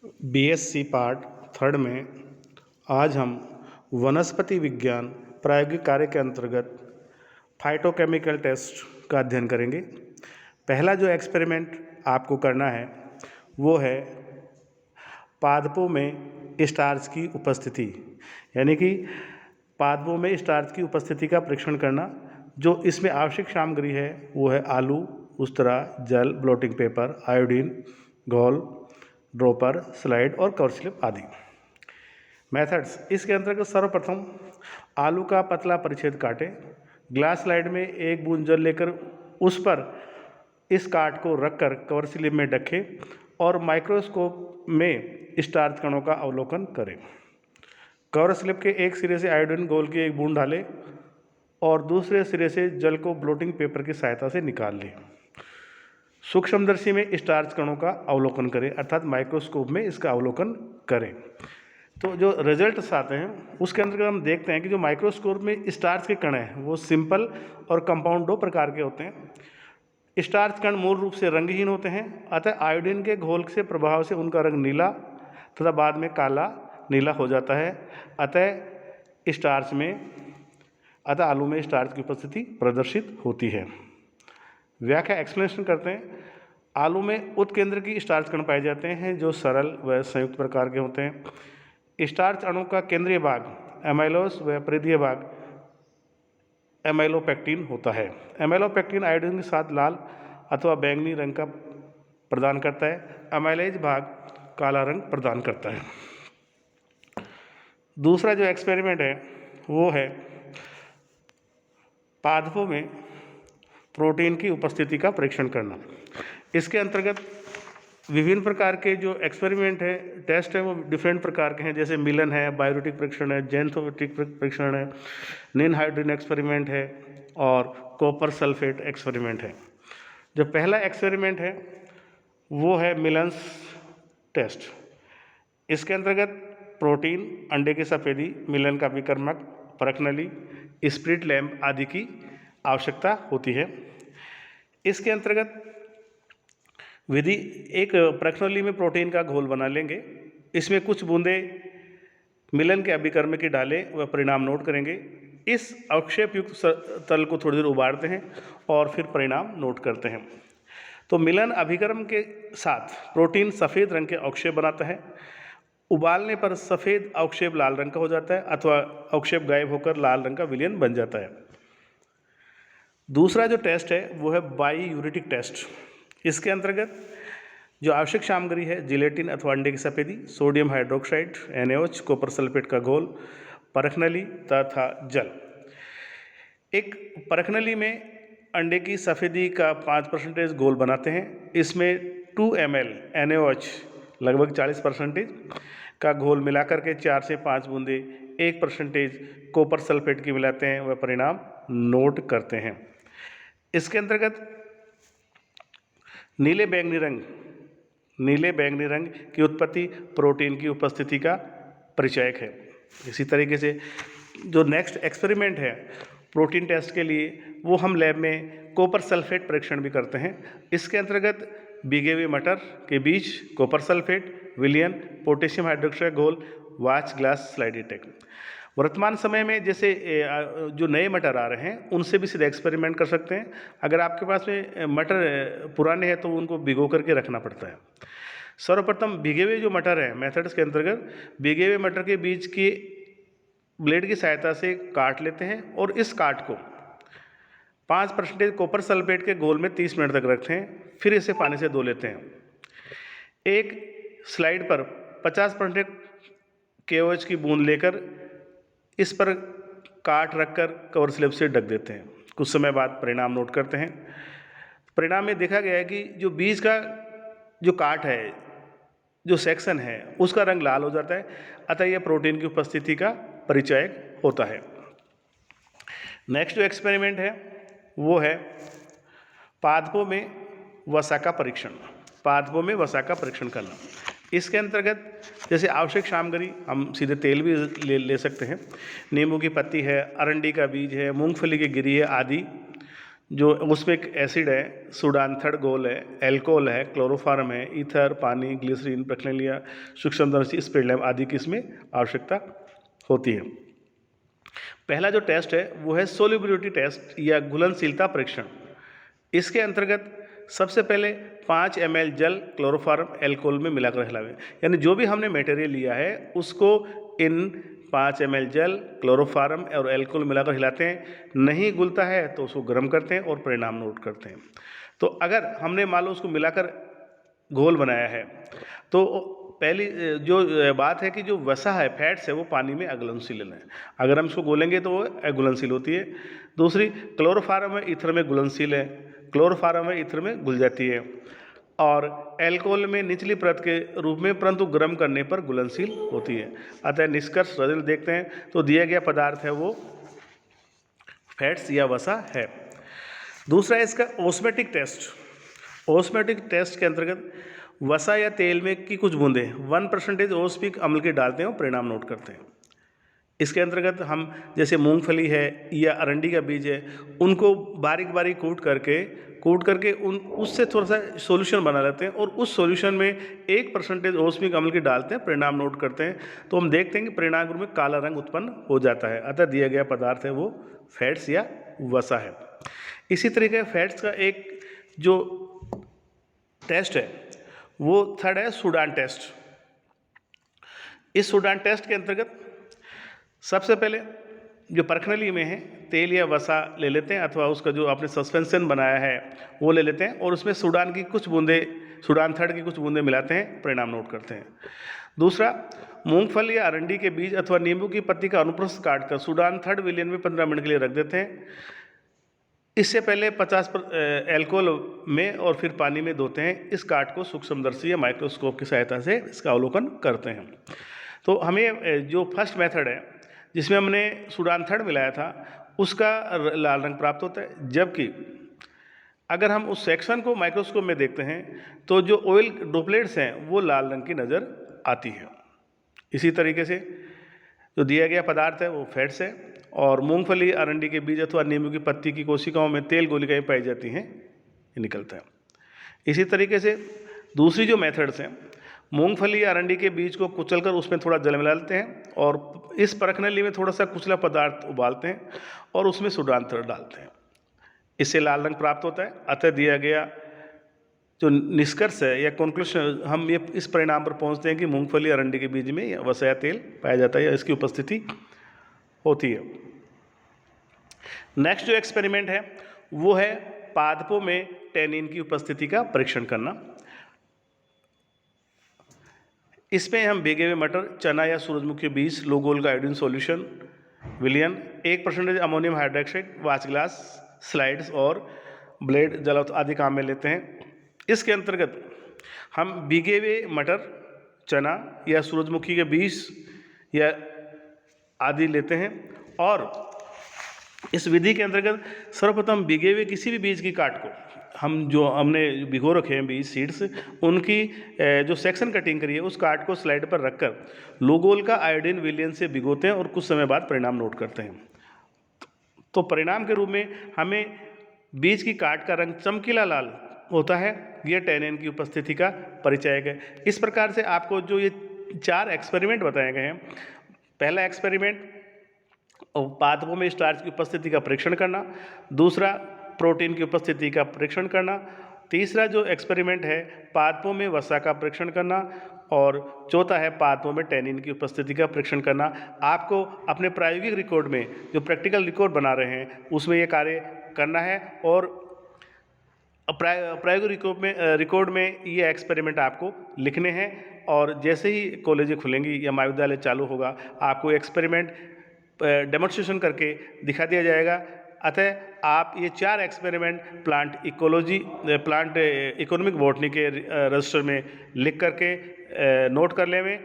BSc part third में आज हम वनस्पति विज्ञान प्रायोगिक कार्य के अंतर्गत फाइटोकेमिकल टेस्ट का अध्ययन करेंगे। पहला जो एक्सपेरिमेंट आपको करना है वो है पादपों में स्टार्च की उपस्थिति, यानी कि पादपों में स्टार्च की उपस्थिति का परीक्षण करना। जो इसमें आवश्यक सामग्री है वो है आलू, उस्तरा, जल, ब्लोटिंग पेपर, आयोडीन, घोल, ड्रॉपर, स्लाइड और कवर स्लिप आदि। मेथड्स इसके अंतर्गत सर्वप्रथम आलू का पतला परिच्छेद काटें। ग्लास स्लाइड में एक बूंद जल लेकर उस पर इस काट को रखकर कवर स्लिप में रखें और माइक्रोस्कोप में स्टार्च कणों का अवलोकन करें। कवर स्लिप के एक सिरे से आयोडीन घोल की एक बूंद डालें और दूसरे सिरे से जल को ब्लोटिंग पेपर की सहायता से निकाल लें। सूक्ष्मदर्शी में स्टार्च कणों का अवलोकन करें, अर्थात माइक्रोस्कोप में इसका अवलोकन करें। तो जो रिजल्ट्स आते हैं उसके अंतर्गत हम देखते हैं कि जो माइक्रोस्कोप में स्टार्च के कण हैं वो सिंपल और कंपाउंड दो प्रकार के होते हैं। स्टार्च कण मूल रूप से रंगहीन होते हैं, अतः आयोडीन के घोल से प्रभाव से उनका रंग नीला तथा बाद में काला नीला हो जाता है। अतः आलू में स्टार्च की उपस्थिति प्रदर्शित होती है। व्याख्या एक्सप्लेनेशन करते हैं। आलू में उत्केंद्र की स्टार्च कण पाए जाते हैं जो सरल व संयुक्त प्रकार के होते हैं। स्टार्च अणु का केंद्रीय भाग एमाइलोस व परिधीय भाग एमाइलोपेक्टिन होता है। एमाइलोपेक्टिन आयोडीन के साथ लाल अथवा बैंगनी रंग का प्रदान करता है। एमाइलेज भाग काला रंग प्रदान करता है। दूसरा जो एक्सपेरिमेंट है वो है पादपों में प्रोटीन की उपस्थिति का परीक्षण करना। इसके अंतर्गत विभिन्न प्रकार के जो एक्सपेरिमेंट है, टेस्ट है, वो डिफरेंट प्रकार के हैं, जैसे मिलन है, बायोरेटिक परीक्षण है, जेंथोमेट्रिक परीक्षण है, निन हाइड्रोजन एक्सपेरिमेंट है और कॉपर सल्फेट एक्सपेरिमेंट है। जो पहला एक्सपेरिमेंट है वो है मिलन्स टेस्ट। इसके अंतर्गत प्रोटीन, अंडे की सफेदी, मिलन का विकर्मक, परखनली, स्प्लिट लैम्प आदि की आवश्यकता होती है। इसके अंतर्गत विधि एक परखनली में प्रोटीन का घोल बना लेंगे। इसमें कुछ बूंदे मिलन के अभिकर्मक की डालें व परिणाम नोट करेंगे। इस अवक्षेप युक्त तल को थोड़ी देर उबालते हैं और फिर परिणाम नोट करते हैं। तो मिलन अभिकर्म के साथ प्रोटीन सफ़ेद रंग के अवक्षेप बनाता है। उबालने पर सफ़ेद अवक्षेप लाल रंग का हो जाता है अथवा अवक्षेप गायब होकर लाल रंग का विलयन बन जाता है। दूसरा जो टेस्ट है वो है बाईयूरेटिक टेस्ट। इसके अंतर्गत जो आवश्यक सामग्री है जिलेटिन अथवा अंडे की सफेदी, sodium hydroxide NaOH, copper sulphate का घोल, परखनली तथा जल। एक परखनली में अंडे की सफेदी का 5% घोल बनाते हैं। इसमें 2 ml NaOH लगभग 40% का घोल मिलाकर के 4 से 5 बूंदे 1% कॉपर सल्फेट की मिलाते हैं वह परिणाम नोट करते हैं। इसके अंतर्गत नीले बैंगनी रंग की उत्पत्ति प्रोटीन की उपस्थिति का परिचायक है। इसी तरीके से जो नेक्स्ट एक्सपेरिमेंट है प्रोटीन टेस्ट के लिए वो हम लैब में कॉपर सल्फेट परीक्षण भी करते हैं। इसके अंतर्गत भीगे हुए मटर के बीज कॉपर सल्फेट, विलयन, पोटेशियम हाइड्रोक्साइड घोल, वाच ग्लास स्लाइड डिटेक्ट। वर्तमान समय में जैसे जो नए मटर आ रहे हैं उनसे भी सीधे एक्सपेरिमेंट कर सकते हैं। अगर आपके पास में मटर पुराने हैं तो उनको भिगो करके रखना पड़ता है। सर्वप्रथम भीगे हुए जो मटर हैं मेथड्स के अंतर्गत भीगे हुए मटर के बीज की ब्लेड की सहायता से काट लेते हैं और इस काट को 5% कॉपर सल्फेट के घोल में 30 मिनट तक रखते हैं, फिर इसे पानी से धो लेते हैं। एक स्लाइड पर 50% KOH की बूंद लेकर इस पर काट रखकर कवर स्लिप से ढक देते हैं। कुछ समय बाद परिणाम नोट करते हैं। परिणाम में देखा गया है कि जो बीज का जो काट है, जो सेक्शन है, उसका रंग लाल हो जाता है, अतः यह प्रोटीन की उपस्थिति का परिचायक होता है। नेक्स्ट जो एक्सपेरिमेंट है वो है पादपों में वसा का परीक्षण करना। इसके अंतर्गत जैसे आवश्यक सामग्री हम सीधे तेल भी ले सकते हैं। नींबू की पत्ती है, अरंडी का बीज है, मूंगफली की गिरी है आदि। जो उसमें एसिड है, सुडांथड़ घोल है, एल्कोहल है, क्लोरोफार्म है, ईथर, पानी, ग्लिसरीन, प्रक्रिया, सूक्ष्मदर्शी, स्पिरिट लैम्प आदि की इसमें आवश्यकता होती है। पहला जो टेस्ट है वो है सोल्युबिलिटी टेस्ट या घुलनशीलता परीक्षण। इसके अंतर्गत सबसे पहले 5 ml जल क्लोरोफार्म एल्कोहल में मिलाकर हिलावें, यानी जो भी हमने मटेरियल लिया है उसको इन 5 ml जल क्लोरोफार्म और एल्कोहल मिलाकर हिलाते हैं। नहीं घुलता है तो उसको गर्म करते हैं और परिणाम नोट करते हैं। तो अगर हमने मान लो उसको मिलाकर घोल बनाया है तो पहली जो बात है कि जो वसा है, फैट्स है, वो पानी में अघुलनशील है। अगर हम इसको घोलेंगे तो वो अघुलनशील होती है। दूसरी, क्लोरोफार्म में ईथर में घुलनशील है, क्लोरोफार्म में ईथर में घुल जाती है, और एल्कोहल में निचली परत के रूप में परंतु गर्म करने पर घुलनशील होती है। अतः निष्कर्ष रिजल्ट देखते हैं तो दिया गया पदार्थ है वो फैट्स या वसा है। दूसरा है इसका ऑस्मेटिक टेस्ट। ऑस्मेटिक टेस्ट के अंतर्गत वसा या तेल में की कुछ बूंदें 1% ओस्मिक अम्ल के डालते हैं और परिणाम नोट करते हैं। इसके अंतर्गत हम जैसे मूंगफली है या अरंडी का बीज है उनको बारीक बारीक कूट करके उससे थोड़ा सा सॉल्यूशन बना लेते हैं और उस सॉल्यूशन में 1% ओस्मिक अम्ल के डालते हैं, परिणाम नोट करते हैं। तो हम देखते हैं कि परिणाम के रूप में काला रंग उत्पन्न हो जाता है। अतः दिया गया पदार्थ है वो फैट्स या वसा है। इसी तरीके फैट्स का एक जो टेस्ट है वो थर्ड है सूडान टेस्ट। इस सूडान टेस्ट के अंतर्गत सबसे पहले जो परखनली में है तेल या वसा ले लेते हैं अथवा उसका जो आपने सस्पेंशन बनाया है वो ले लेते हैं और उसमें सूडान की कुछ बूंदें, सूडान थर्ड की कुछ बूंदें मिलाते हैं, परिणाम नोट करते हैं। दूसरा, मूंगफली या अरंडी के बीज अथवा नींबू की पत्ती का अनुप्रस्थ काटकर सूडान थर्ड विलियन में 15 मिनट के लिए रख देते हैं। इससे पहले 50 एल्कोहल में और फिर पानी में धोते हैं। इस काट को सूक्ष्मदर्शी या माइक्रोस्कोप की सहायता से इसका अवलोकन करते हैं। तो हमें जो फर्स्ट मेथड है जिसमें हमने सूडान थर्ड मिलाया था उसका लाल रंग प्राप्त होता है, जबकि अगर हम उस सेक्शन को माइक्रोस्कोप में देखते हैं तो जो ऑयल ड्रॉपलेट्स हैं वो लाल रंग की नज़र आती है। इसी तरीके से जो दिया गया पदार्थ है वो फैट्स है और मूंगफली, अरंडी के बीज अथवा नींबू की पत्ती की कोशिकाओं में तेल गोलिकाएं पाई जाती हैं, ये निकलता है। इसी तरीके से दूसरी जो मेथड्स हैं, मूंगफली या अरंडी के बीज को कुचलकर उसमें थोड़ा जल मिला लेते हैं और इस परखनली में थोड़ा सा कुचला पदार्थ उबालते हैं और उसमें सूडान थर्ड डालते हैं। इससे लाल रंग प्राप्त होता है। अतः दिया गया जो निष्कर्ष है या कंक्लूजन, हम ये इस परिणाम पर पहुंचते हैं कि मूंगफली अरंडी के बीज में वसा या तेल पाया जाता है या इसकी उपस्थिति होती है। नेक्स्ट जो एक्सपेरिमेंट है वो है पादपों में टैनिन की उपस्थिति का परीक्षण करना। इसमें हम भीगे हुए मटर, चना या सूरजमुखी बीज, लोगोल का आयोडीन सॉल्यूशन विलियन, 1% ammonium hydroxide, watch glass, slides और ब्लेड जल आदि काम में लेते हैं। इसके अंतर्गत हम भीगे हुए मटर, चना या सूरजमुखी के बीज या आदि लेते हैं और इस विधि के अंतर्गत सर्वप्रथम भीगे हुए किसी भी बीज की काट को हम जो हमने भिगो रखे हैं बीज सीड्स, उनकी जो सेक्शन कटिंग करी है उस काट को स्लाइड पर रखकर लोगोल का आयोडीन विलियन से भिगोते हैं और कुछ समय बाद परिणाम नोट करते हैं। तो परिणाम के रूप में हमें बीज की काट का रंग चमकीला लाल होता है। यह टैनिन की उपस्थिति का परिचायक है। इस प्रकार से आपको जो ये 4 एक्सपेरिमेंट बताए गए हैं, पहला एक्सपेरिमेंट पादपों में स्टार्च की उपस्थिति का परीक्षण करना, दूसरा प्रोटीन की उपस्थिति का परीक्षण करना, तीसरा जो एक्सपेरिमेंट है पादपों में वसा का परीक्षण करना और चौथा है पादपों में टैनिन की उपस्थिति का परीक्षण करना। आपको अपने प्रायोगिक रिकॉर्ड में जो प्रैक्टिकल रिकॉर्ड बना रहे हैं उसमें ये कार्य करना है और प्रायोगिक रिकॉर्ड में ये एक्सपेरिमेंट आपको लिखने हैं और जैसे ही कॉलेजें खुलेंगी या महाविद्यालय चालू होगा आपको एक्सपेरिमेंट डेमोन्स्ट्रेशन करके दिखा दिया जाएगा। अतः आप ये 4 एक्सपेरिमेंट प्लांट इकोनॉमिक बॉटनी के रजिस्टर में लिख करके नोट कर लें।